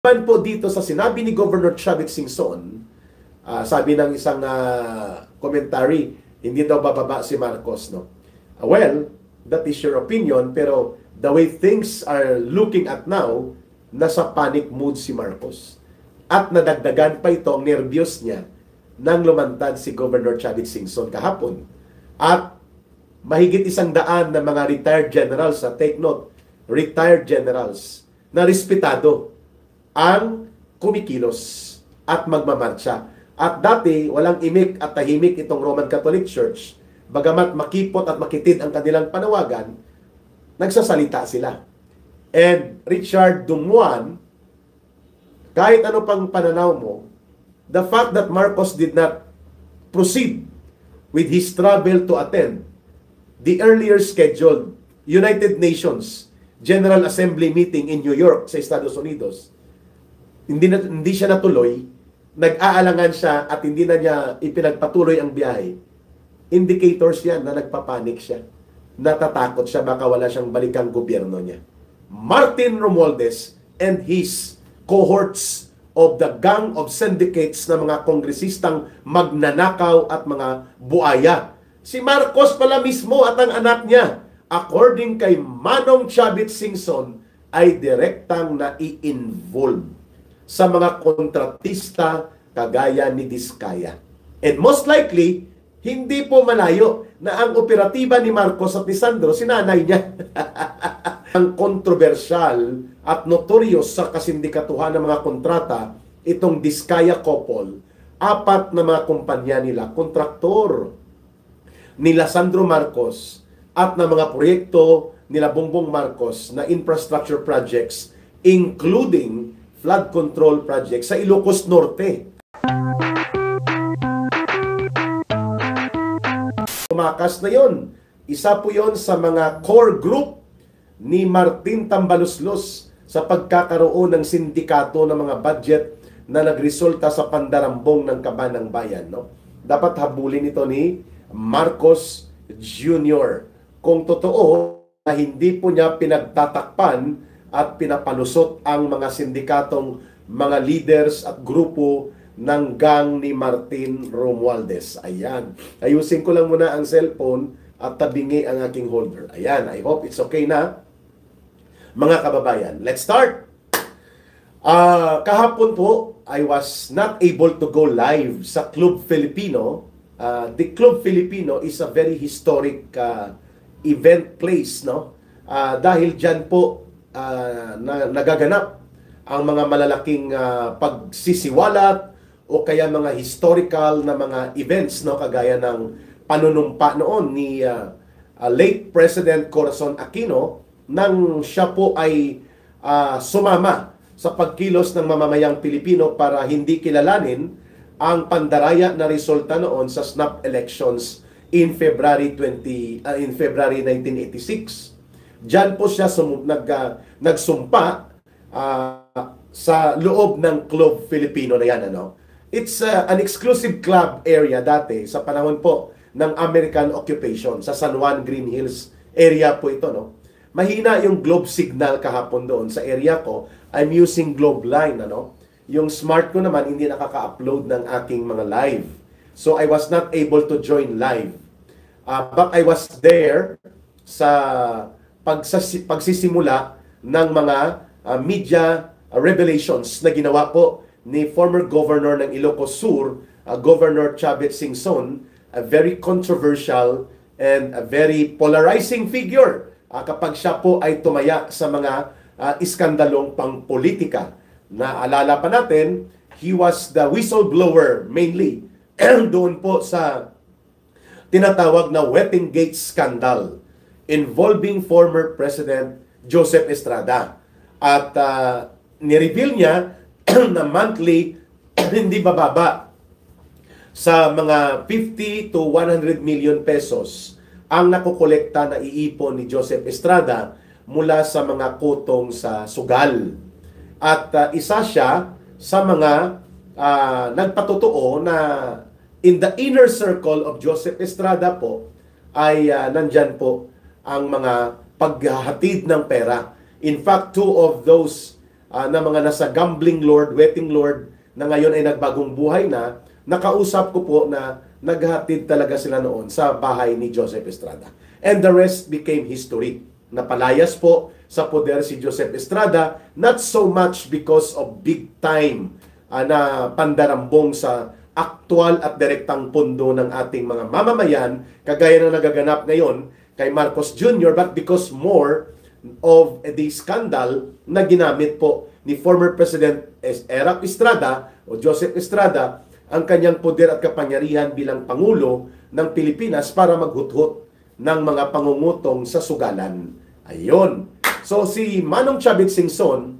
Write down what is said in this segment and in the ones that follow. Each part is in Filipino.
Maliban po dito sa sinabi ni Governor Chavit Singson, sabi ng isang commentary, hindi daw bababa si Marcos, no? Well, that is your opinion, pero the way things are looking at now, nasa panic mood si Marcos. At nadagdagan pa ito ang nervyos niya nang lumantad si Governor Chavit Singson kahapon. At mahigit 100 na mga retired generals, take note, retired generals na respetado ang kumikilos at magmamarcha. At dati, walang imik at tahimik itong Roman Catholic Church. Bagamat makipot at makitid ang kanilang panawagan, nagsasalita sila. And Richard Dumuan, kahit ano pang pananaw mo, the fact that Marcos did not proceed with his travel to attend the earlier scheduled United Nations General Assembly meeting in New York sa Estados Unidos, hindi siya natuloy, nag-aalangan siya at hindi na niya ipinagpatuloy ang biyahe. Indicators yan na nagpapanik siya. Natatakot siya, baka wala siyang balikang gobyerno niya. Martin Romualdez and his cohorts of the gang of syndicates na mga kongresistang magnanakaw at mga buaya. Si Marcos pala mismo at ang anak niya, according kay Manong Chavit Singson, ay direktang nai-involve sa mga kontratista kagaya ni Diskaya. And most likely, hindi po malayo na ang operatiba ni Marcos at ni Sandro, sinanay niya. Ang kontrobersyal at notorious sa kasindikatuhan ng mga kontrata, itong Diskaya couple, 4 na mga kumpanya nila, kontraktor nila Sandro Marcos at na mga proyekto nila Bongbong Marcos na infrastructure projects, including flood control project sa Ilocos Norte. Tumakas na yon. Isa po yon sa mga core group ni Martin Tambaluslos sa pagkakaroon ng sindikato ng mga budget na nagresulta sa pandarambong ng kaban ng bayan. No? Dapat habulin ito ni Marcos Jr. Kung totoo na hindi po niya pinagtatakpan at pinapalusot ang mga sindikatong mga leaders at grupo ng gang ni Martin Romualdez. Ayan. Ayusin ko lang muna ang cellphone at tabingi ang aking holder. Ayan. I hope it's okay na. Mga kababayan, let's start! Kahapon po, I was not able to go live sa Club Filipino. The Club Filipino is a very historic event place, no? Dahil dyan po nagaganap ang mga malalaking pagsisiwalat o kaya mga historical na mga events, no, kagaya ng panunumpa noon ni late President Corazon Aquino nang siya po ay sumama sa pagkilos ng mamamayang Pilipino para hindi kilalanin ang pandaraya na resulta noon sa snap elections in February 1986. Diyan po siya nagsumpa sa loob ng Club Filipino na yan. Ano? It's an exclusive club area dati sa panahon po ng American occupation sa San Juan Green Hills area po ito. No? Mahina yung globe signal kahapon doon sa area ko. I'm using Globe Line. Ano? Yung smart ko naman hindi nakaka-upload ng aking mga live. So I was not able to join live. But I was there sa pagsisimula ng mga media revelations na ginawa po ni former governor ng Ilocos Sur, Governor Chavit Singson, a very controversial and a very polarizing figure kapag siya po ay tumaya sa mga iskandalong pangpolitika. Naalala pa natin, he was the whistleblower mainly doon po sa tinatawag na Wettingate scandal involving former President Joseph Estrada. At nireveal niya na monthly hindi bababa sa mga 50 to 100 million pesos ang nakokolekta na iipon ni Joseph Estrada mula sa mga kutong sa sugal. At isa siya sa mga nagpatotoo na in the inner circle of Joseph Estrada po ay nandyan po ang mga paghahatid ng pera. In fact, two of those na mga nasa gambling lord, wetting lord, na ngayon ay nagbagong buhay na, nakausap ko po na naghatid talaga sila noon sa bahay ni Joseph Estrada. And the rest became history. Napalayas po sa poder si Joseph Estrada, not so much because of big time na pandarambong sa aktual at direktang pundo ng ating mga mamamayan, kagaya ng nagaganap ngayon kay Marcos Jr., but because more of the scandal na ginamit po ni former President Erap Estrada o Joseph Estrada ang kanyang poder at kapangyarihan bilang Pangulo ng Pilipinas para maghuthot ng mga pangungutong sa sugalan. Ayun. So si Manong Chavit Singson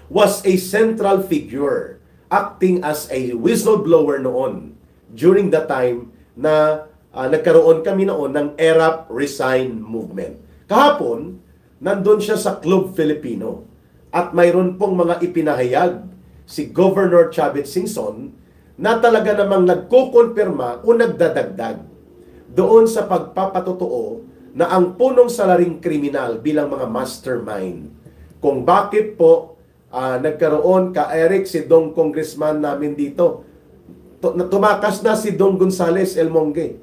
was a central figure acting as a whistleblower noon during the time na nagkaroon kami noon ng Erap Resign Movement. Kahapon, nandun siya sa Club Filipino at mayroon pong mga ipinahayag si Governor Chavit Singson na talaga namang nagkukonfirma o nagdadagdag doon sa pagpapatotoo na ang punong salaring kriminal bilang mga mastermind. Kung bakit po nagkaroon ka Eric, si Dong congressman namin dito, tumakas na si Dong Gonzales El Monge.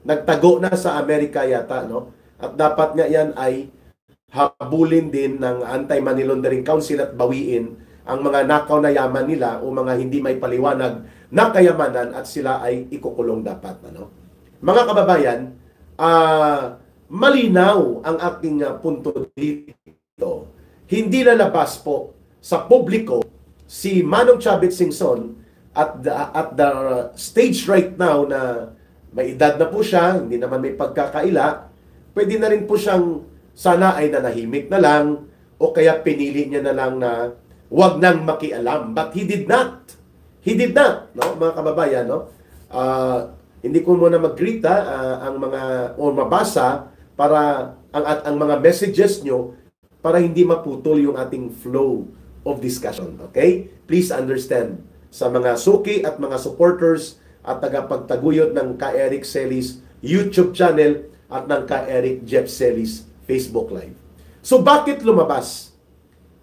Nagtago na sa Amerika yata, no? At dapat nga yan ay habulin din ng Anti-Money Laundering Council at bawiin ang mga nakaw na yaman nila o mga hindi may paliwanag na kayamanan at sila ay ikukulong dapat. Ano? Mga kababayan, malinaw ang aking punto dito. Hindi lalabas po sa publiko si Manong Chavit Singson at the stage right now na may edad na po siya, hindi naman may pagkakaila, pwede na rin po siyang sana ay nanahimik na lang o kaya pinili niya na lang na wag nang makialam. But he did not. He did not, no, mga kababayan, no? Hindi ko muna maggrita ang mga o mabasa para ang mga messages nyo para hindi maputol yung ating flow of discussion. Okay? Please understand sa mga suki at mga supporters at tagapagtaguyod ng Ka-Eric Celis YouTube channel at ng Ka-Eric Jeff Celis Facebook Live. So bakit lumabas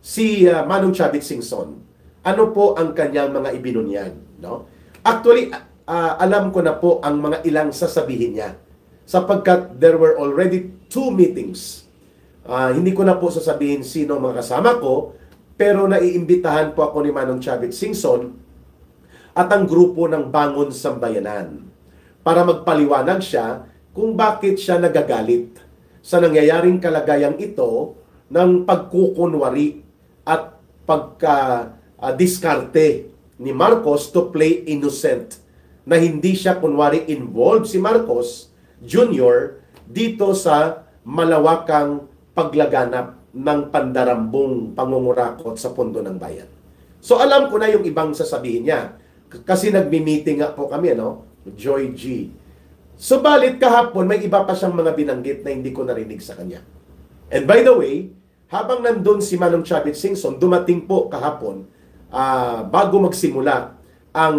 si Manong Chavit Singson? Ano po ang kanyang mga ibinunyag? No? Actually, alam ko na po ang mga ilang sasabihin niya sapagkat there were already 2 meetings. Hindi ko na po sasabihin sino mga kasama ko, pero naiimbitahan po ako ni Manong Chavit Singson at ang grupo ng Bangon Sambayanan para magpaliwanag siya kung bakit siya nagagalit sa nangyayaring kalagayang ito ng pagkukunwari at pagka-diskarte ni Marcos to play innocent, na hindi siya kunwari involved si Marcos Jr. dito sa malawakang paglaganap ng pandarambong pangungurakot sa pondo ng bayan. So alam ko na yung ibang sasabihin niya kasi nagmi-meeting nga po kami, no? Joy G. Subalit kahapon may iba pa siyang mga binanggit na hindi ko narinig sa kanya. And by the way, habang nandun si Manong Chavit Singson, dumating po kahapon bago magsimula ang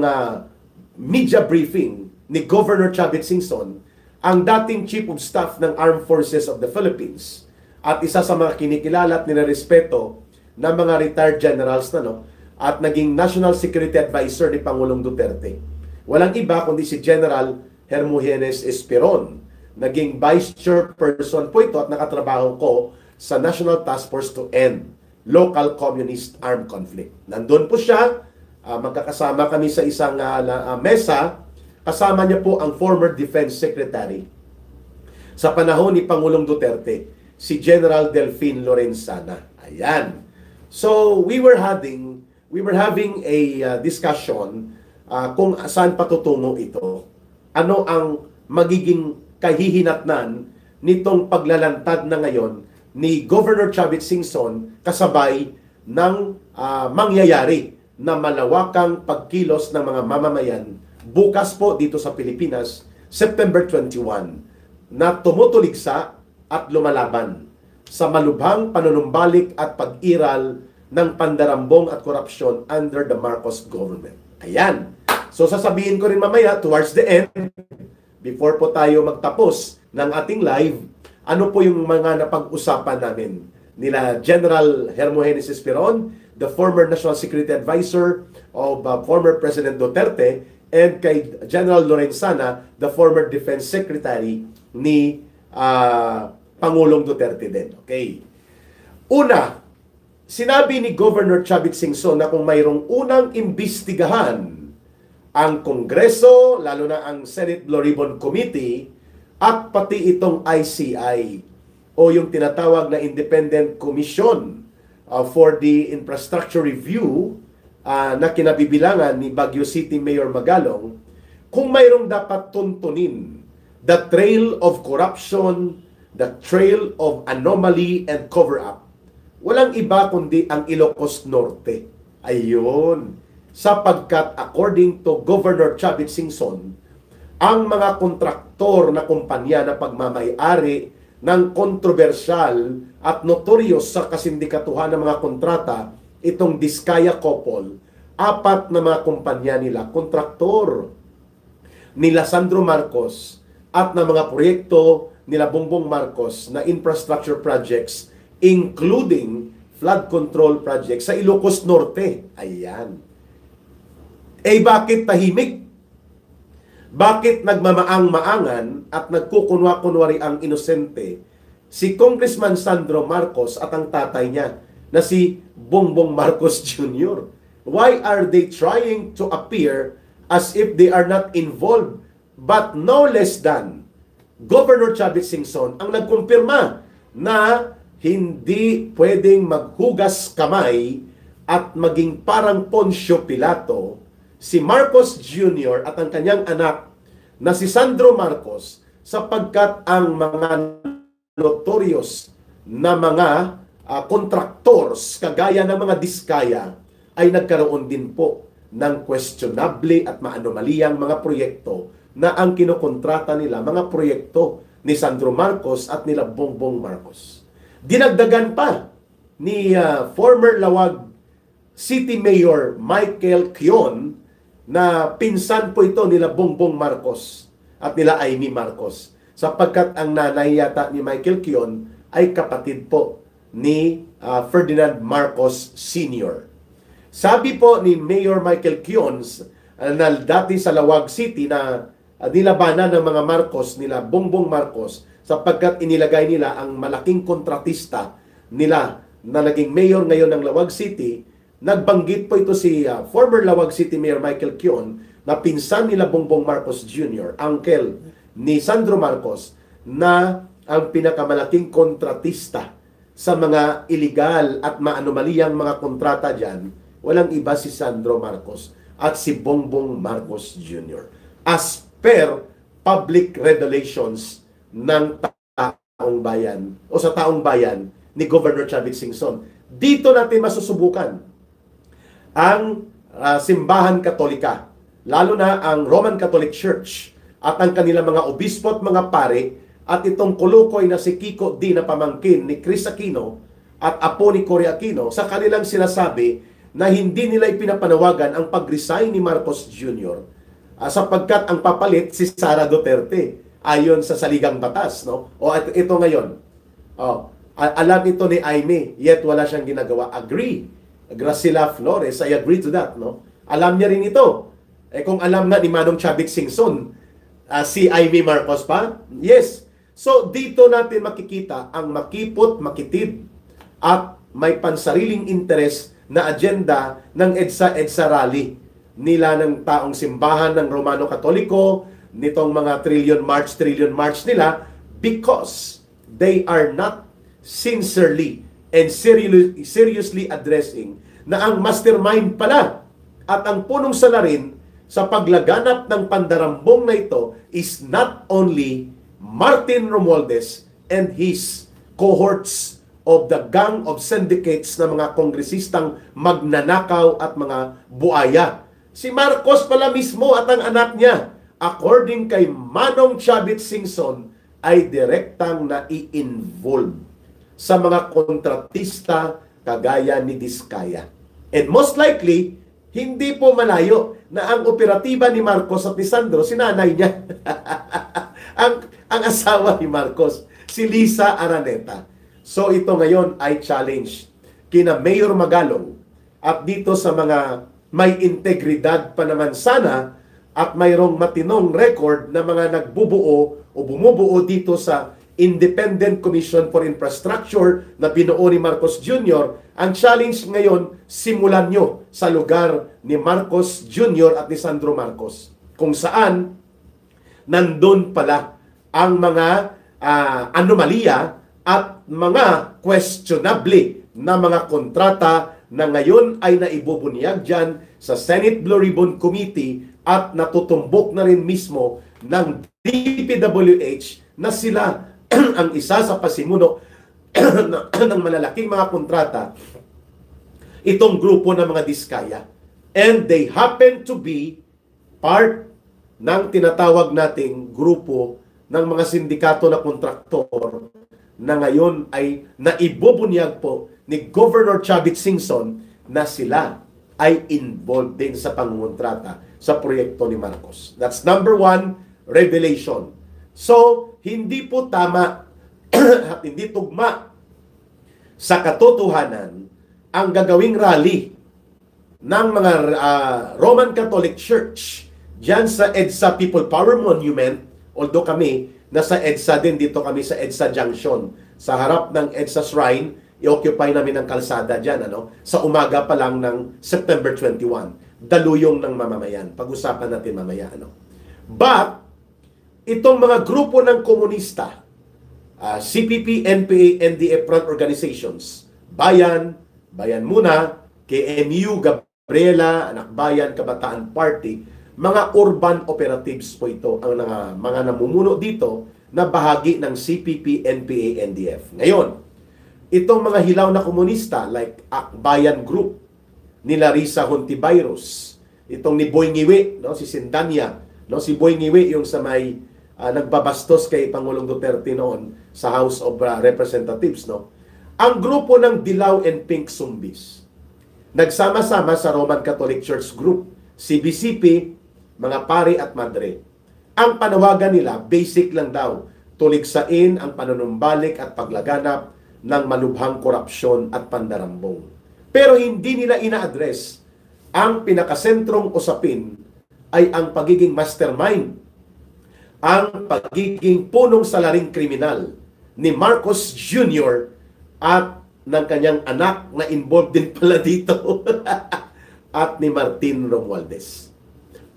media briefing ni Governor Chavit Singson, ang dating Chief of Staff ng Armed Forces of the Philippines at isa sa mga kinikilala at nirerespeto na mga retired generals na, no, at naging National Security Advisor ni Pangulong Duterte. Walang iba kundi si General Hermogenes Esperon. Naging Vice Chairperson po ito at nakatrabaho ko sa National Task Force to End Local Communist Armed Conflict. Nandun po siya, magkakasama kami sa isang mesa. Kasama niya po ang former Defense Secretary sa panahon ni Pangulong Duterte, si General Delfin Lorenzana. Ayan. So we were having a discussion kung saan patutungo ito. Ano ang magiging kahihinatnan nitong paglalantad na ngayon ni Governor Chavit Singson kasabay ng mangyayari na malawakang pagkilos ng mga mamamayan bukas po dito sa Pilipinas, September 21, na tumutuligsa at lumalaban sa malubhang panunumbalik at pag-iral ng pandarambong at korupsyon under the Marcos government. Ayan. So sasabihin ko rin mamaya towards the end, before po tayo magtapos ng ating live, ano po yung mga napag-usapan namin nila General Hermogenes Esperon, the former National Security Advisor of former President Duterte, and kay General Lorenzana, the former Defense Secretary ni Pangulong Duterte din. Okay. Una, sinabi ni Governor Chavit Singson na kung mayroong unang imbestigahan ang Kongreso, lalo na ang Senate Blue Ribbon Committee, at pati itong ICI o yung tinatawag na Independent Commission for the Infrastructure Review na kinabibilangan ni Baguio City Mayor Magalong, kung mayroong dapat tuntunin the trail of corruption, the trail of anomaly and cover-up, walang iba kundi ang Ilocos Norte. Ayun. Sapagkat according to Governor Chavit Singson, ang mga kontraktor na kumpanya na pagmamay-ari ng kontrobersyal at notorious sa kasindikatuhan ng mga kontrata, itong Diskaya Couple, 4 na mga kumpanya nila, kontraktor nila Sandro Marcos at na mga proyekto nila Bongbong Marcos na infrastructure projects, including flood control projects sa Ilocos Norte. Ayan. Eh bakit tahimik? Bakit nagmamaang-maangan at nagkukunwa-kunwari ang inosente si Congressman Sandro Marcos at ang tatay niya na si Bongbong Marcos Jr.? Why are they trying to appear as if they are not involved? But no less than Governor Chavit Singson ang nagkumpirma na hindi pwedeng maghugas kamay at maging parang Poncio Pilato si Marcos Jr. at ang kanyang anak na si Sandro Marcos, sapagkat ang mga notorious na mga contractors kagaya ng mga Diskaya ay nagkaroon din po ng questionable at maanomaliyang mga proyekto na ang kinokontrata nila, mga proyekto ni Sandro Marcos at nila Bongbong Marcos. Dinagdagan pa ni former Lawag City Mayor Michael Kion na pinsan po ito nila Bongbong Marcos at nila Amy Marcos, sapagkat ang nanay yata ni Michael Kion ay kapatid po ni Ferdinand Marcos Sr. Sabi po ni Mayor Michael Kion na dati sa Lawag City na nilabanan ng mga Marcos, nila Bongbong Marcos, sapagkat inilagay nila ang malaking kontratista nila na naging mayor ngayon ng Lawag City. Nagbanggit po ito si former Lawag City Mayor Michael Kion na pinsan nila Bongbong Marcos Jr., uncle ni Sandro Marcos, na ang pinakamalaking kontratista sa mga illegal at maanomaliyang mga kontrata dyan, walang iba si Sandro Marcos at si Bongbong Marcos Jr. As per public revelations ng taong bayan o sa taong bayan ni Governor Chavit Singson. Dito natin masusubukan ang simbahan Katolika, lalo na ang Roman Catholic Church at ang kanilang mga obispo at mga pare, at itong kulukoy na si Kiko D na pamangkin ni Chris Aquino at apo ni Cory Aquino sa kanilang sinasabi na hindi nila ipinapanawagan ang pag-resign ni Marcos Jr. Sapagkat ang papalit si Sara Duterte ayon sa saligang batas, no? O ito ngayon. Alam ito ni Aimee, yet wala siyang ginagawa. Agree. Graciela Flores, I agree to that, no? Alam niya rin ito. Kung alam na ni Manong Chavit Singson, si Aimee Marcos pa? Yes. So, dito natin makikita ang makipot, makitid, at may pansariling interes na agenda ng EDSA rally nila ng taong simbahan ng Romano Katoliko, nitong mga trillion march nila, because they are not sincerely and seriously addressing na ang mastermind pala at ang punong salarin sa paglaganap ng pandarambong na ito is not only Martin Romualdez and his cohorts of the gang of syndicates na mga kongresistang magnanakaw at mga buaya. Si Marcos pala mismo at ang anak niya, according kay Manong Chavit Singson, ay direktang nai-involve sa mga kontratista kagaya ni Diskaya. And most likely, hindi po malayo na ang operatiba ni Marcos at ni Sandro, sinanay niya. ang asawa ni Marcos, si Lisa Araneta. So ito ngayon ay challenge kina Mayor Magalong at dito sa mga may integridad pa naman sana at mayroong matinong record na mga nagbubuo o bumubuo dito sa Independent Commission for Infrastructure na binuo ni Marcos Jr. Ang challenge ngayon, simulan nyo sa lugar ni Marcos Jr. at ni Sandro Marcos, kung saan nandun pala ang mga anomalya at mga questionable na mga kontrata na ngayon ay naibubunyag dyan sa Senate Blue Ribbon Committee at natutumbok na rin mismo ng DPWH na sila ang isa sa pasimuno ng malalaking mga kontrata, itong grupo ng mga Diskaya. And they happen to be part ng tinatawag nating grupo ng mga sindikato na kontraktor na ngayon ay naibubunyag po ni Governor Chavit Singson na sila ay involved din sa pangungontrata sa proyekto ni Marcos. That's number one, revelation. So, hindi po tama at hindi tugma sa katotohanan ang gagawing rally ng mga Roman Catholic Church dyan sa EDSA People Power Monument, although kami nasa EDSA din, dito kami sa EDSA Junction, sa harap ng EDSA Shrine, i-occupy namin ang kalsada dyan, sa umaga pa lang ng September 21. Daluyong ng mamamayan. Pag-usapan natin mamaya. But, itong mga grupo ng komunista, CPP, NPA, NDF front organizations, Bayan, Bayan Muna, KMU, Gabriela, Anak Bayan, Kabataan Party, mga urban operatives po ito, ang mga namumuno dito na bahagi ng CPP, NPA, NDF. Ngayon, itong mga hilaw na komunista like Bayan Group, ni Larissa Hontivirus, itong ni Boy Ngiwi, si Sindanya, si Boy Ngiwi yung sa may nagbabastos kay Pangulong Duterte noon sa House of Representatives. Ang grupo ng Dilaw and Pink Zombies, nagsama-sama sa Roman Catholic Church Group, CBCP, mga pari at madre. Ang panawagan nila, basic lang daw, tuligsain ang panunumbalik at paglaganap ng malubhang korupsyon at pandarambong. Pero hindi nila ina-address ang pinakasentrong usapin ay ang pagiging mastermind, ang pagiging punong salaring kriminal ni Marcos Jr. at ng kanyang anak na involved din pala dito at ni Martin Romualdez.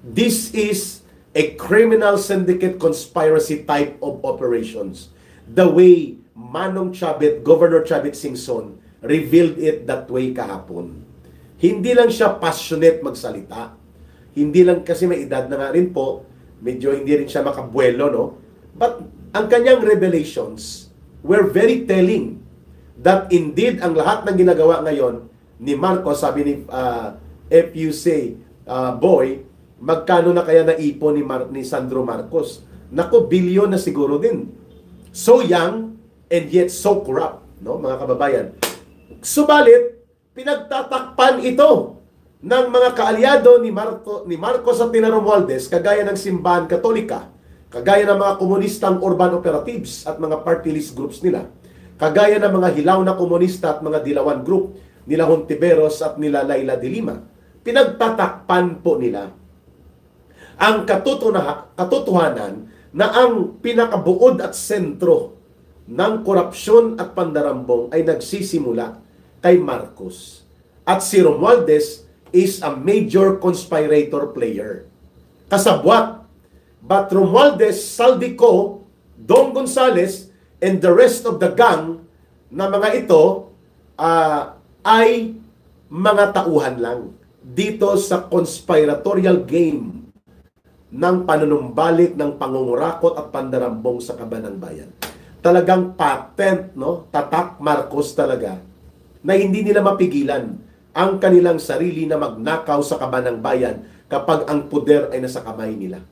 This is a criminal syndicate conspiracy type of operations. The way Manong Chavit, Governor Chavit Singson revealed it that way kahapon. Hindi lang siya passionate magsalita. Hindi lang kasi may edad na nga rin po, medyo hindi rin siya makabuelo, But ang kanyang revelations were very telling that indeed ang lahat ng ginagawa ngayon ni Marcos, sabi ni if you say, boy, magkano na kaya naipon ni Sandro Marcos? Naku, bilyon na siguro din. So young and yet so corrupt, mga kababayan. Subalit, pinagtatakpan ito ng mga kaalyado ni Marcos at ni Romualdez, kagaya ng Simbahan Katolika, kagaya ng mga komunistang urban operatives at mga party list groups nila, kagaya ng mga hilaw na komunista at mga dilawan group nila Hontiveros at nila Laila de Lima. Pinagtatakpan po nila ang katotohanan na ang pinakabuod at sentro ng korupsyon at pandarambong ay nagsisimula kay Marcos. At si Romualdez is a major conspirator player. Kasabwat, but Romualdez, Saldico, Don Gonzales, and the rest of the gang na mga ito ay mga tauhan lang dito sa conspiratorial game ng panunumbalik ng pangungurakot at pandarambong sa kabanang bayan. Talagang patent, tatak Marcos talaga, na hindi nila mapigilan ang kanilang sarili na magnakaw sa kabanang bayan kapag ang puder ay nasa kamay nila.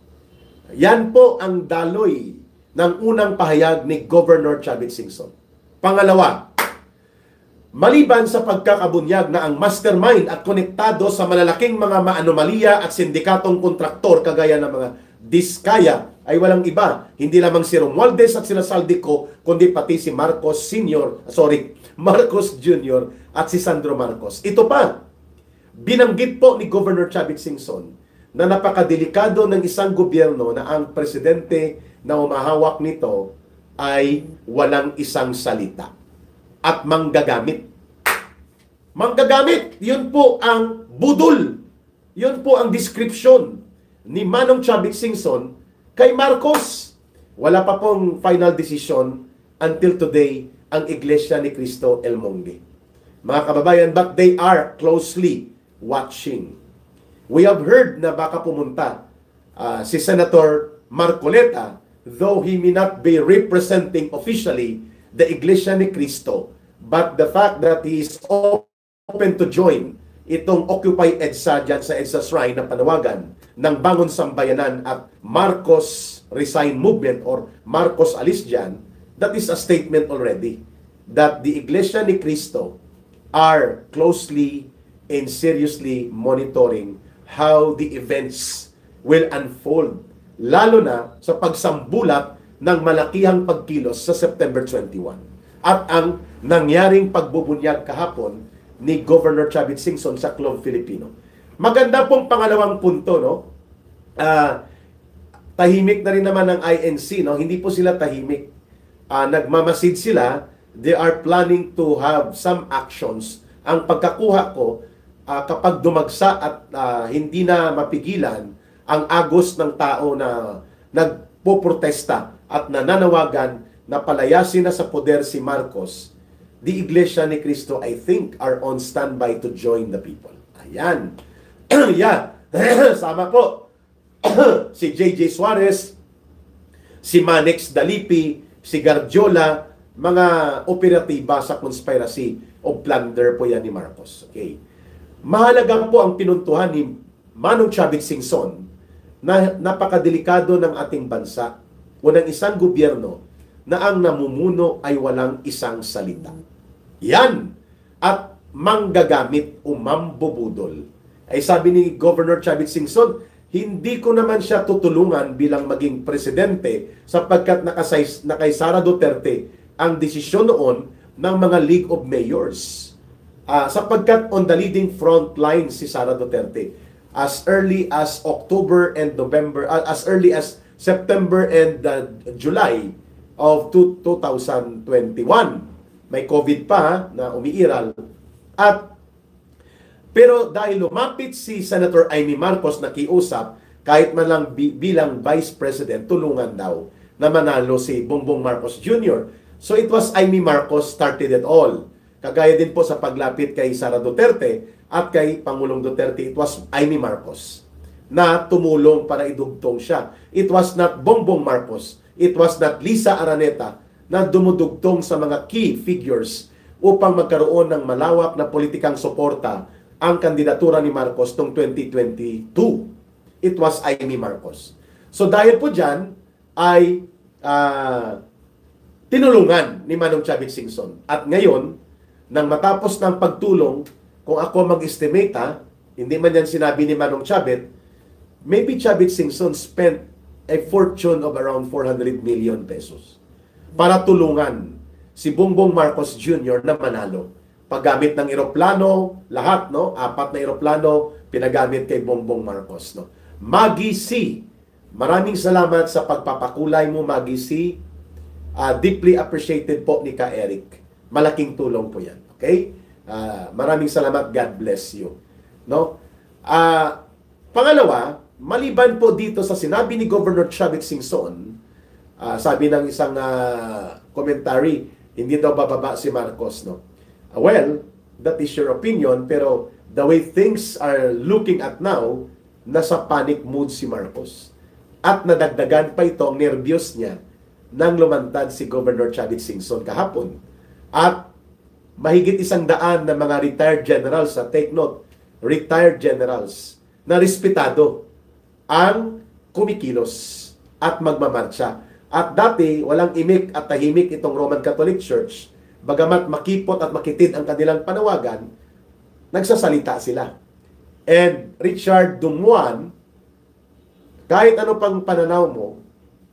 Yan po ang daloy ng unang pahayag ni Governor Chavit Singson. Pangalawa, maliban sa pagkakabunyag na ang mastermind at konektado sa malalaking mga maanomalya at sindikatong kontraktor kagaya ng mga Diskaya ay walang iba, hindi lamang si Romualdez at sina Saldico, kundi pati si Marcos Jr. at si Sandro Marcos. Ito pa, binanggit po ni Governor Chavit Singson na napakadelikado ng isang gobyerno na ang presidente na umahawak nito ay walang isang salita at manggagamit. Manggagamit, yun po ang budol. Yun po ang description ni Manong Chavit Singson kay Marcos. Wala pa pong final decision until today ang Iglesia ni Cristo El Monte. Mga kababayan, but they are closely watching. We have heard na baka pumunta si Senator Marcoleta, though he may not be representing officially the Iglesia ni Cristo, but the fact that he is open to join itong Occupy EDSA dyan sa EDSA Shrine na panawagan ng Bangon Sambayanan at Marcos Resign Movement or Marcos Alis dyan, that is a statement already that the Iglesia ni Cristo are closely and seriously monitoring how the events will unfold, lalo na sa pagsambulat ng malakihang pagkilos sa September 21 at ang nangyaring pagbubunyag kahapon ni Governor Chavit Singson sa Club Filipino. Maganda pong pangalawang punto, no? Tahimik na rin naman ng INC, no? Hindi po sila tahimik. Nagmamasid sila. They are planning to have some actions. Ang pagkakuha ko, kapag dumagsa at hindi na mapigilan ang agos ng tao na nagpoprotesta at nananawagan na palayasin na sa poder si Marcos, the Iglesia ni Cristo, I think, are on standby to join the people. Ayan. Yeah. Sama po. Si J.J. Suarez, si Manex Dalipi, si Garjola, mga operatiba sa conspiracy o plunder po yan ni Marcos. Okay. Mahalaga po ang pinuntuhan ni Manong Chavit Singson na napakadelikado ng ating bansa o ng isang gobyerno na ang namumuno ay walang isang salita. Yan! At manggagamit o mambubudol. Ay sabi ni Governor Chavit Singson, hindi ko naman siya tutulungan bilang maging presidente sapagkat na kay Sara Duterte ang desisyon noon ng mga League of Mayors. Sapagkat on the leading front line si Sara Duterte as early as October and November, as early as September and July of 2021. May COVID pa na umiiral. Pero dahil lumapit si Senator Amy Marcos na kiusap, kahit man lang bilang Vice President, tulungan daw na manalo si Bongbong Marcos Jr. So it was Amy Marcos started it all. Kagaya din po sa paglapit kay Sara Duterte at kay Pangulong Duterte, it was Amy Marcos na tumulong para idugtong siya. It was not Bongbong Marcos. It was not Lisa Araneta na dumudugtong sa mga key figures upang magkaroon ng malawak na politikang suporta ang kandidatura ni Marcos noong 2022. It was Amy Marcos. So dahil po dyan ay tinulungan ni Manong Chavit Singson. At ngayon, nang matapos ng pagtulong, kung ako mag-estimate, hindi man yan sinabi ni Manong Chavit, maybe Chavit Singson spent a fortune of around 400 million pesos para tulungan si Bongbong Marcos Jr. na manalo. Paggamit ng eroplano, lahat, no? 4 na eroplano, pinagamit kay Bongbong Marcos, no? Maggie C. Maraming salamat sa pagpapakulay mo, Maggie C. Deeply appreciated po ni Ka Eric. Malaking tulong po yan. Okay? Maraming salamat. God bless you. No? Pangalawa, maliban po dito sa sinabi ni Governor Chavit Singson, sabi ng isang commentary, hindi daw bababa si Marcos, no? Well, that is your opinion, pero the way things are looking at now, nasa panic mood si Marcos. At nadagdagan pa itong nervyos niya nang lumantad si Governor Chavit Singson kahapon. At mahigit 100 na mga retired generals, take note, retired generals, na respetado ang kumikilos at magmamarcha. At dati, walang imik at tahimik itong Roman Catholic Church. Bagamat makipot at makitid ang kanilang panawagan, nagsasalita sila. And Richard Dumuan, kahit ano pang pananaw mo,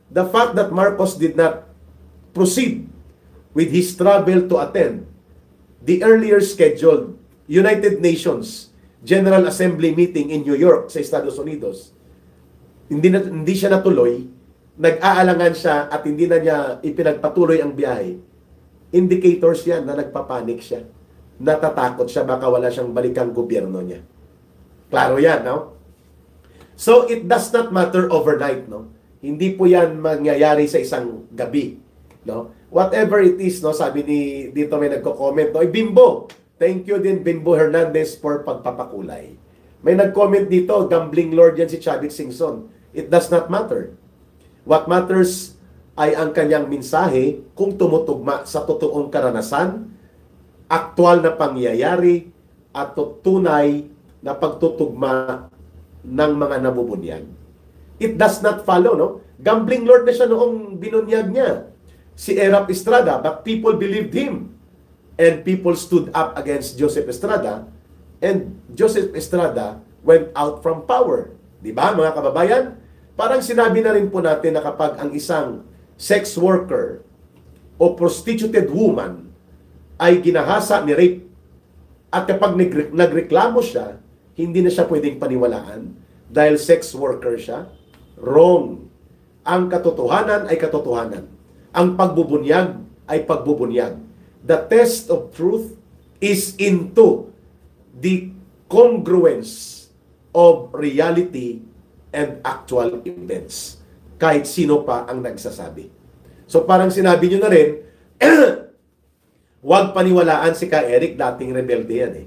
the fact that Marcos did not proceed with his travel to attend the earlier scheduled United Nations General Assembly meeting in New York sa Estados Unidos, hindi siya natuloy, nag-aalangan siya at hindi na niya ipinagpatuloy ang biyahe. Indicators yan na nagpapanik siya. Natatakot siya, baka wala siyang balikang gobyerno niya. Klaro yan, no? So, it does not matter overnight, no? Hindi po yan mangyayari sa isang gabi, no? Whatever it is, no? Sabi dito may nagko-comment, no? Bimbo! Thank you din, Bimbo Hernandez, for pagpapakulay. May nag-comment dito, gambling lord yan si Chavit Singson. It does not matter. What matters ay ang kanyang mensahe kung tumutugma sa totoong karanasan, aktual na pangyayari, at tunay na pagtutugma ng mga nabubunyag. It does not follow, no? Gambling lord na siya noong binunyag niya si Erap Estrada, but people believed him. And people stood up against Joseph Estrada, and Joseph Estrada went out from power. Di ba, mga kababayan? Parang sinabi na rin po natin na kapag ang isang sex worker o prostituted woman ay ginahasa ni rape, at kapag nagreklamo siya, hindi na siya pwedeng paniwalaan dahil sex worker siya. Wrong. Ang katotohanan ay katotohanan. Ang pagbubunyag ay pagbubunyag. The test of truth is into the congruence of reality and actual events. Kahit sino pa ang nagsasabi. So parang sinabi nyo na rin, huwag paniwalaan si Ka Eric, dating rebelde yan eh.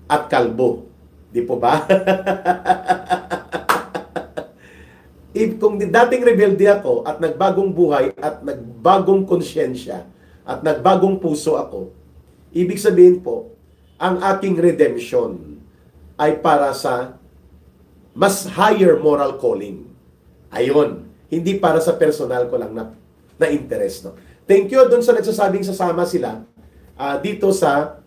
At kalbo. Di po ba? Kung dating rebelde ako at nagbagong buhay at nagbagong konsyensya at nagbagong puso ako, ibig sabihin po, ang aking redemption ay para sa mas higher moral calling. Ayun. Hindi para sa personal ko lang na interest. No? Thank you dun sa nagsasabing sasama sila dito sa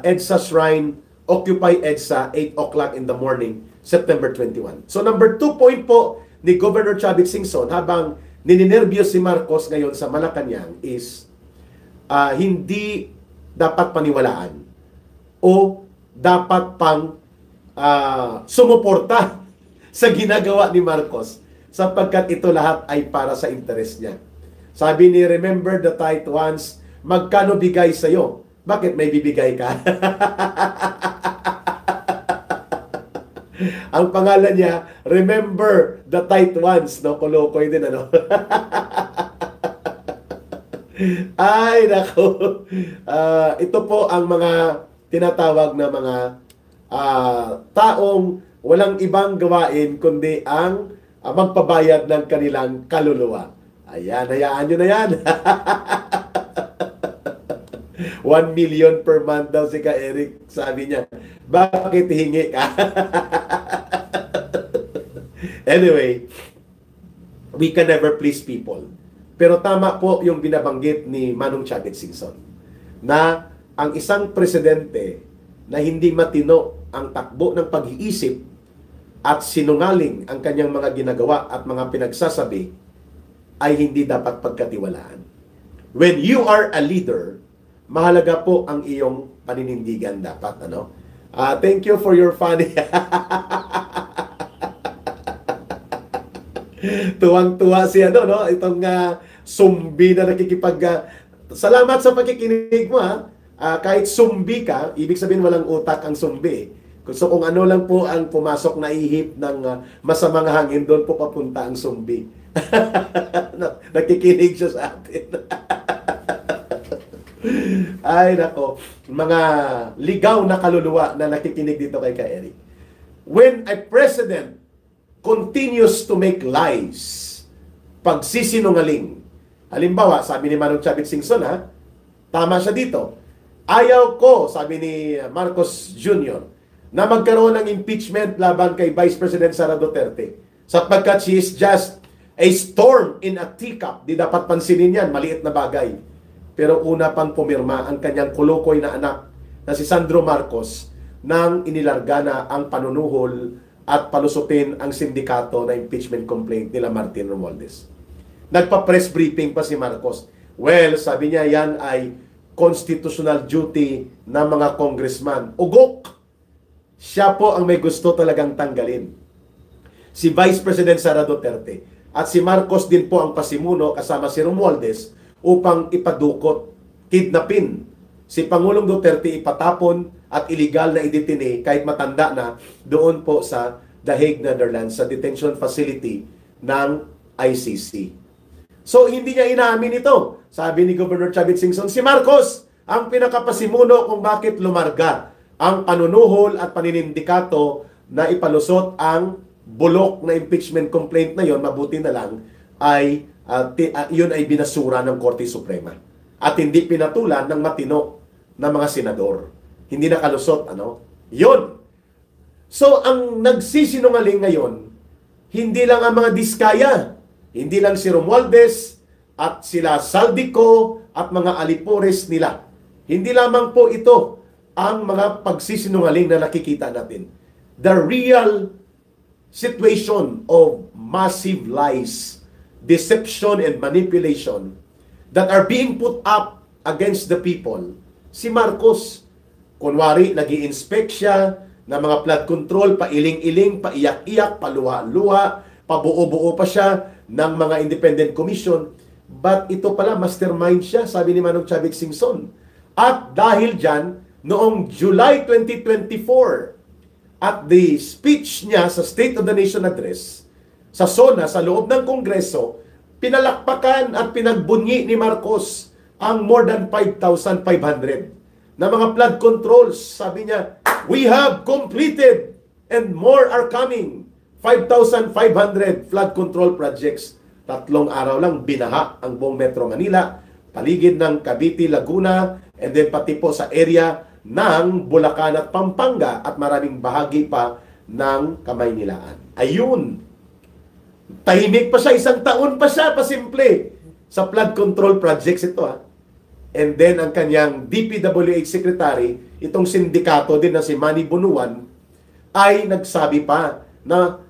EDSA Shrine, Occupy EDSA, 8 o'clock in the morning, September 21. So number 2 point po ni Governor Chavit Singson habang nininervyos si Marcos ngayon sa Malacanang is hindi dapat paniwalaan o dapat pang sumuporta sa ginagawa ni Marcos sapagkat ito lahat ay para sa interes niya. Sabi ni Remember the Tight Ones, magkano bigay sa'yo? Bakit may bibigay ka? Ang pangalan niya, Remember the Tight Ones. No? Kolokoy din, ano? Ay, nako. Ito po ang mga tinatawag na mga taong walang ibang gawain kundi ang magpabayad ng kanilang kaluluwa. Ayan, hayaan nyo na yan. 1 million per month daw si Ka Eric, sabi niya. Bakit hingi ka? Anyway, we can never please people. Pero tama po yung binabanggit ni Manong Chavit Singson na ang isang presidente na hindi matino ang takbo ng pag-iisip at sinungaling ang kanyang mga ginagawa at mga pinagsasabi ay hindi dapat pagkatiwalaan. When you are a leader, mahalaga po ang iyong paninindigan dapat. Ano? Thank you for your funny... Tuwang-tuwa si no? Itong sumbi na salamat sa pakikinig mo, ha? Kahit sumbi ka, ibig sabihin walang utak ang sumbi. So kung ano lang po ang pumasok na ihip ng masamang hangin, doon po papunta ang sumbi. Nakikinig siya sa atin. Ay, nako. Mga ligaw na kaluluwa na nakikinig dito kay Ka Eric. When a president continues to make lies, pagsisinungaling. Halimbawa, sabi ni Manong Chavit Singson, tama siya dito. Ayaw ko, sabi ni Marcos Jr., na magkaroon ng impeachment laban kay Vice President Sara Duterte. Sapagkat she is just a storm in a teacup. Di dapat pansinin yan, maliit na bagay. Pero una pang pumirma ang kanyang kulukoy na anak na si Sandro Marcos nang inilarga na ang panunuhol at palusutin ang sindikato na impeachment complaint nila Martin Romualdez. Nagpa-press briefing pa si Marcos. Well, sabi niya yan ay constitutional duty ng mga congressman. Ugok! Siya po ang may gusto talagang tanggalin. Si Vice President Sara Duterte at si Marcos din po ang pasimuno kasama si Romualdez upang ipadukot, kidnapin si Pangulong Duterte, ipatapon at illegal na idetine kahit matanda na doon po sa The Hague, Netherlands, sa detention facility ng ICC. So, hindi niya inaamin ito. Sabi ni Governor Chavit Singson, si Marcos ang pinakapasimuno kung bakit lumarga ang panunuhol at paninindikato na ipalusot ang bulok na impeachment complaint na yon. Mabuti na lang ay yun ay binasura ng Korte Suprema at hindi pinatulan ng matino na mga senador. Hindi nakalusot, yun. So, ang nagsisinungaling ngayon, hindi lang ang mga diskaya, hindi lang si Romualdez at sila Saldico at mga alipores nila. Hindi lamang po ito ang mga pagsisinungaling na nakikita natin. The real situation of massive lies, deception, and manipulation that are being put up against the people. Si Marcos, kunwari, nag-i-inspect siya ng mga flood control, pailing-iling, paiyak-iyak, paluha-luha, pabuo-buo pa siya ng mga independent commission. But ito pala, mastermind siya, sabi ni Manong Chavit Singson. At dahil dyan, noong July 2024, at the speech niya sa State of the Nation Address, sa SONA, sa loob ng Kongreso, pinalakpakan at pinagbunyi ni Marcos ang more than 5,500 na mga flood controls. Sabi niya, we have completed and more are coming. 5,500 flood control projects. 3 araw lang binaha ang buong Metro Manila, paligid ng Cavite, Laguna, and then pati po sa area ng Bulacan at Pampanga at maraming bahagi pa ng Kamaynilaan. Ayun. Tahimik pa siya, 1 taon pa siya, pasimple. Sa flood control projects ito And then ang kanyang DPWH secretary, itong sindikato din na si Manny Bunuan, ay nagsabi pa na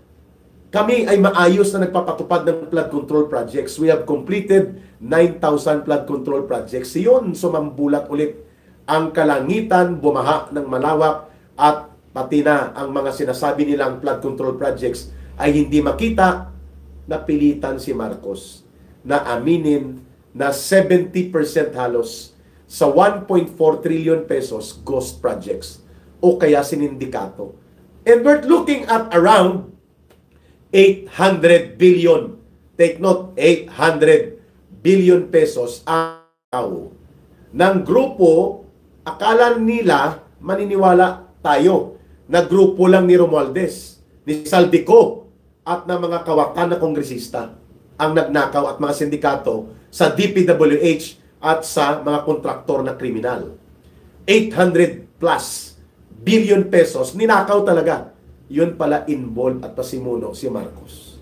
kami ay maayos na nagpapatupad ng flood control projects. We have completed 9,000 flood control projects. Yun, sumambulat ulit ang kalangitan, bumaha ng malawak at pati na ang mga sinasabi nilang flood control projects ay hindi makita. Napilitan si Marcos na aminin na 70% halos sa 1.4 trillion pesos ghost projects o kaya sinindikato. And we're looking at around 800 billion. Take note, 800 billion pesos ang ng grupo. Akala nila, maniniwala tayo, na grupo lang ni Romualdez, ni Saldico, at ng mga kawakan na kongresista ang nagnakaw at mga sindikato sa DPWH at sa mga kontraktor na kriminal. 800 plus billion pesos, ninakaw talaga. Yun pala involved at pasimuno si Marcos.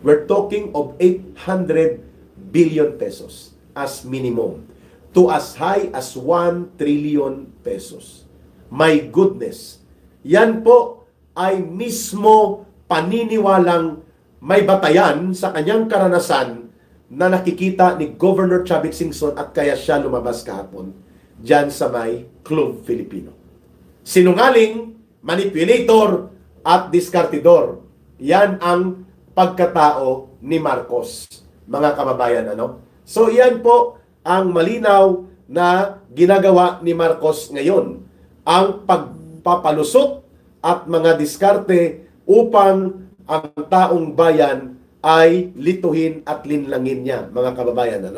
We're talking of 800 billion pesos as minimum to as high as 1 trillion pesos. My goodness! Yan po ay mismo paniniwalang may batayan sa kanyang karanasan na nakikita ni Governor Chavit Singson at kaya siya lumabas kahapon dyan sa may Club Filipino. Sinungaling, manipulator, at diskartidor. Yan ang pagkatao ni Marcos, mga kababayan. So yan po ang malinaw na ginagawa ni Marcos ngayon. Ang pagpapalusot at mga diskarte upang ang taong bayan ay lituhin at linlangin niya, mga kababayan.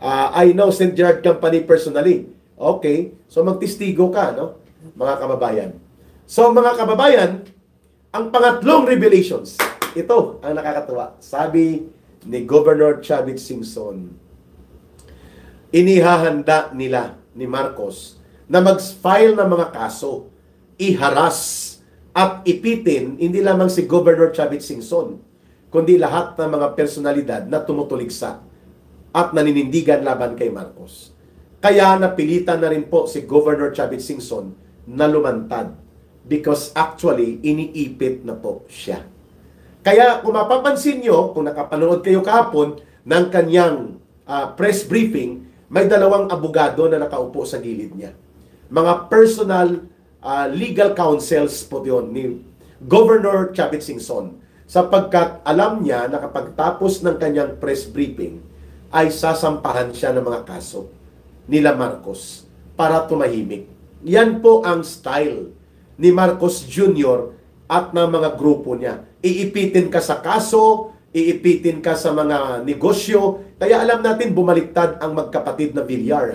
I know St. Gerard Company personally. Okay, so magtistigo ka, mga kababayan. So mga kababayan, ang pangatlong revelations, ito ang nakakatuwa. Sabi ni Governor Chavit Singson, inihahanda nila ni Marcos na mag-file ng mga kaso, iharas at ipitin hindi lamang si Governor Chavit Singson, kundi lahat ng mga personalidad na tumutuligsa at naninindigan laban kay Marcos. Kaya napilitan na rin po si Governor Chavit Singson na lumantad because actually, iniipit na po siya. Kaya kung mapapansin nyo, kung nakapanood kayo kahapon ng kanyang press briefing, may dalawang abogado na nakaupo sa gilid niya. Mga personal legal counsels po yun ni Governor Chavit Singson, sapagkat alam niya na kapag tapos ng kanyang press briefing ay sasampahan siya ng mga kaso nila Marcos para tumahimik. Yan po ang style ni Marcos Jr. at ng mga grupo niya. Iipitin ka sa kaso, iipitin ka sa mga negosyo. Kaya alam natin bumaliktad ang magkapatid na Villar.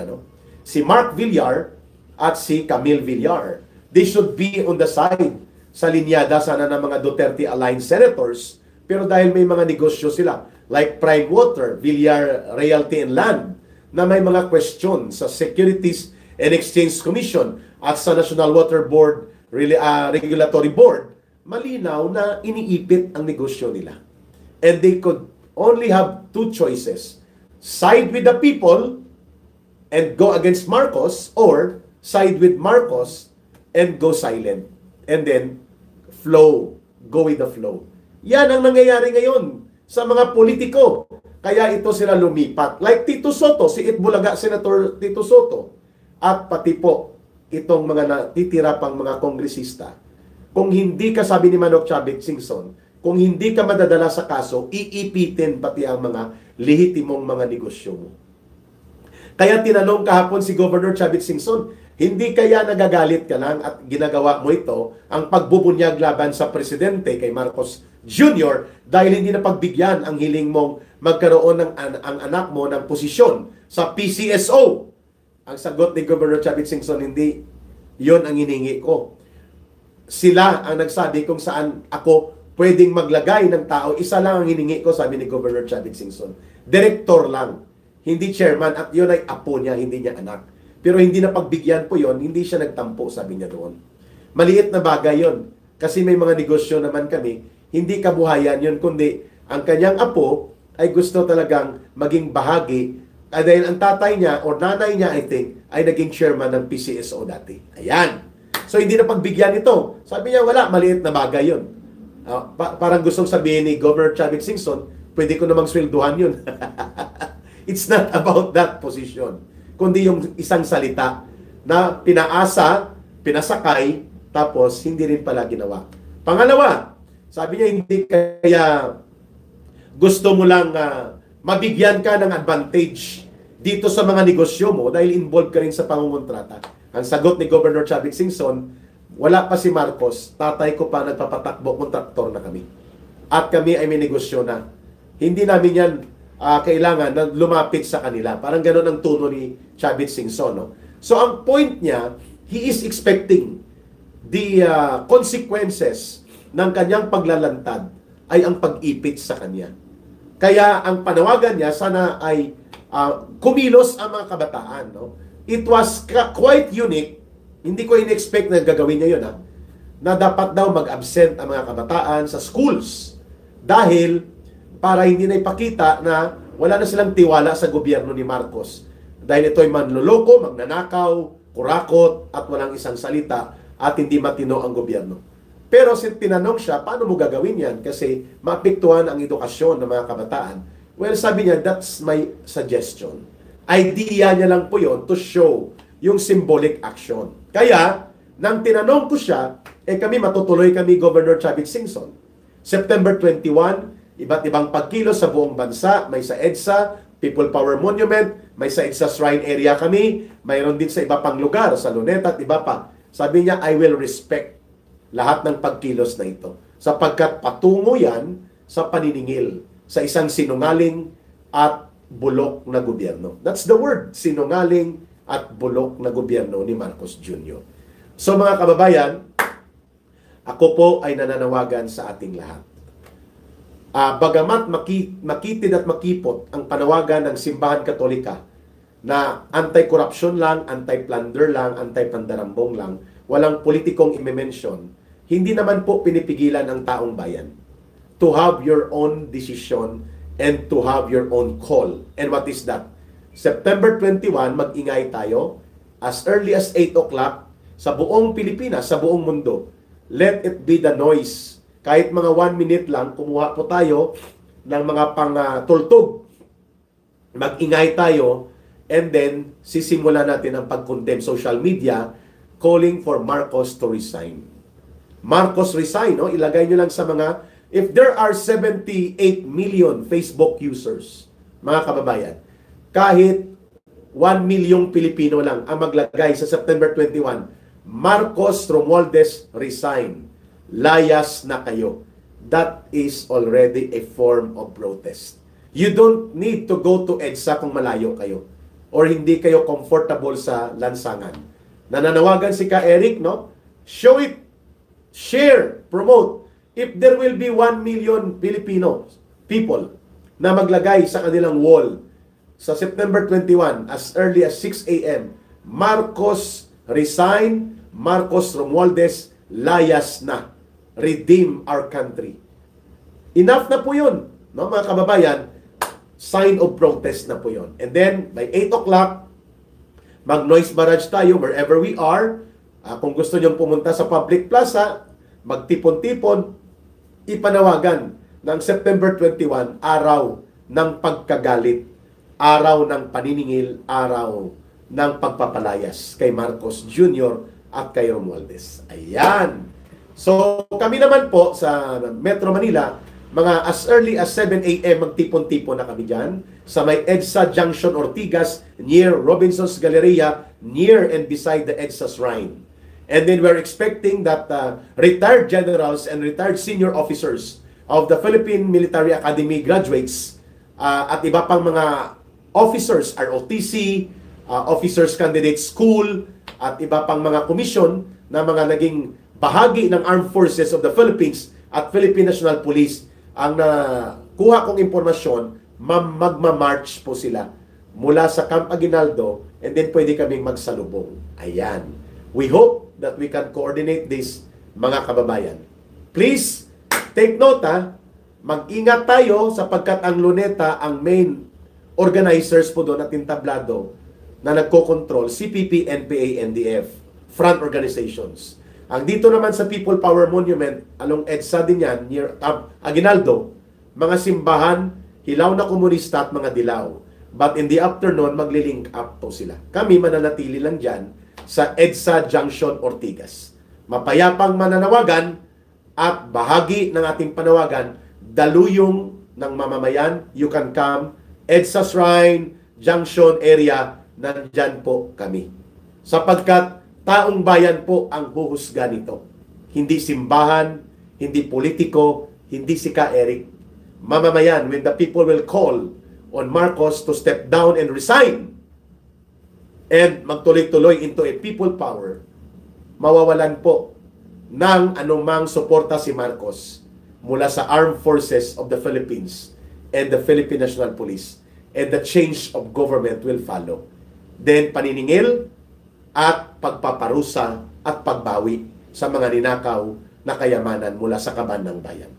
Si Mark Villar at si Camille Villar. They should be on the side sa linyada sana ng mga Duterte-aligned senators. Pero dahil may mga negosyo sila, like Prime Water, Villar Realty and Land, na may mga question sa Securities and Exchange Commission at sa National Water Board Regulatory Board, malinaw na iniipit ang negosyo nila. And they could only have two choices. Side with the people and go against Marcos, or side with Marcos and go silent. And then flow, go with the flow. Yan ang nangyayari ngayon sa mga politiko. Kaya ito sila lumipat. Like Tito Soto, si Itbulaga Senator Tito Soto, at pati po itong mga natitira pang mga kongresista. Kung hindi ka, sabi ni Manok Chavit Singson, kung hindi ka madadala sa kaso, iipitin pati ang mga lehitimong mga negosyo mo. Kaya tinanong kahapon si Governor Chavit Singson, hindi kaya nagagalit ka lang at ginagawa mo ito, ang pagbubunyag laban sa presidente kay Marcos Jr. dahil hindi na pagbigyan ang hiling mong magkaroon ng ang anak mo ng posisyon sa PCSO? Ang sagot ni Governor Chavit Singson, hindi yon ang hiningi ko. Sila ang nagsabi kung saan ako pwedeng maglagay ng tao. Isa lang ang hiningi ko, sabi ni Governor Chavit Singson. Direktor lang, hindi chairman, at yun ay apo niya, hindi niya anak. Pero hindi na pagbigyan po yon, hindi siya nagtampo, sabi niya doon. Maliit na bagay yon, kasi may mga negosyo naman kami, hindi kabuhayan yon, kundi ang kanyang apo ay gusto talagang maging bahagi, dahil ang tatay niya o nanay niya, I think, ay naging chairman ng PCSO dati. Ayan. So hindi na pagbigyan ito. Sabi niya, wala, maliit na bagay yon. Parang gustong sabihin ni Governor Chavit Singson, pwede ko namang swelduhan yun. It's not about that position, kundi yung isang salita na pinaasa, pinasakay, tapos hindi rin pala ginawa. Pangalawa, sabi niya, hindi kaya gusto mo lang mabigyan ka ng advantage dito sa mga negosyo mo dahil involved ka rin sa pangungontrata. Ang sagot ni Governor Chavit Singson, wala pa si Marcos, tatay ko pa nagpapatakbo, kontraktor na kami. At kami ay may negosyo na. Hindi namin yan kailangan na lumapit sa kanila. Parang gano'n ang tono ni Chavit Singson. No? So ang point niya, he is expecting the consequences ng kanyang paglalantad ay ang pag-ipit sa kanya. Kaya ang panawagan niya, sana ay kumilos ang mga kabataan. No? It was quite unique. Hindi ko in-expect na gagawin niya yun. Na dapat daw mag-absent ang mga kabataan sa schools. Dahil para hindi na ipakita na wala na silang tiwala sa gobyerno ni Marcos. Dahil ito'y manloloko, magnanakaw, kurakot, at walang isang salita at hindi matino ang gobyerno. Pero tinanong siya, paano mo gagawin yan? Kasi maapektuhan ang edukasyon ng mga kabataan. Well, sabi niya, that's my suggestion. Idea niya lang po yon to show yung symbolic action. Kaya, nang tinanong ko siya, kami matutuloy kami, Governor Chavit Singson. September 21, iba't ibang pagkilos sa buong bansa, may sa EDSA, People Power Monument, may sa EDSA Shrine area kami, mayroon din sa iba pang lugar, sa Luneta at iba pa. Sabi niya, I will respect lahat ng pagkilos na ito. Sapagkat patungo yan sa paniningil sa isang sinungaling at bulok na gobyerno. That's the word, sinungaling at bulok na gobyerno ni Marcos Jr. So mga kababayan, ako po ay nananawagan sa ating lahat. Bagamat makitid at makipot ang panawagan ng Simbahan Katolika na anti-corruption lang, anti-plunder lang, anti-pandarambong lang, walang politikong i-mention, hindi naman po pinipigilan ang taong bayan to have your own decision and to have your own call. And what is that? September 21, mag-ingay tayo as early as 8 o'clock sa buong Pilipinas, sa buong mundo. let it be the noise. Kahit mga 1 minute lang, kumuha po tayo ng mga pang-tultog. Mag-ingay tayo, and then sisimula natin ang pag-condemn social media, calling for Marcos to resign. Marcos resign, no? Ilagay nyo lang sa mga, if there are 78 million Facebook users, mga kababayan, kahit 1 milyong Pilipino lang ang maglagay sa September 21, Marcos Romualdez resign. Layas na kayo. That is already a form of protest. You don't need to go to EDSA kung malayo kayo or hindi kayo comfortable sa lansangan. Nananawagan si Ka Eric, no? Show it, share, promote. If there will be 1 million Filipino people na maglagay sa kanilang wall sa September 21 as early as 6 a.m., Marcos resign, Marcos Romualdez layas na. Redeem our country. Enough na po yun, no, mga kababayan. Sign of protest na po yun. And then, by 8 o'clock, mag-noise barrage tayo wherever we are. Kung gusto nyong pumunta sa public plaza, magtipon-tipon, ipanawagan ng September 21, araw ng pagkagalit, araw ng paniningil, araw ng pagpapalayas kay Marcos Jr. at kay Romualdez. Ayan. So, kami naman po sa Metro Manila, mga as early as 7 a.m. magtipon-tipon na kami dyan sa may EDSA Junction Ortigas near Robinson's Galleria, near and beside the EDSA Shrine. And then we're expecting that retired generals and retired senior officers of the Philippine Military Academy graduates at iba pang mga officers, ROTC, Officers Candidate School, at iba pang mga komisyon na mga naging bahagi ng Armed Forces of the Philippines at Philippine National Police. Ang nakuha kong impormasyon, magmamarch po sila mula sa Camp Aguinaldo, and then pwede kaming magsalubong. Ayan. We hope that we can coordinate this, mga kababayan. Please, take note, mag-ingat tayo sapagkat ang Luneta, ang main organizers po doon at entablado na nagko-control, CPP, NPA, NDF, front organizations. Ang dito naman sa People Power Monument, along EDSA din yan, near Aguinaldo, mga simbahan, hilaw na komunista at mga dilaw. But in the afternoon, magli-link up po sila. Kami mananatili lang dyan sa EDSA Junction Ortigas. Mapayapang mananawagan at bahagi ng ating panawagan, daluyong ng mamamayan, you can come, EDSA Shrine, Junction area, nandyan po kami. Sapagkat taong bayan po ang huhusga nito. Hindi simbahan, hindi politiko, hindi si Ka Eric. Mamamayan, when the people will call on Marcos to step down and resign and magtuloy-tuloy into a people power, mawawalan po ng anumang suporta si Marcos mula sa Armed Forces of the Philippines and the Philippine National Police, and the change of government will follow. Then paniningil at pagpaparusa at pagbawi sa mga ninakaw na kayamanan mula sa kaban ng bayan.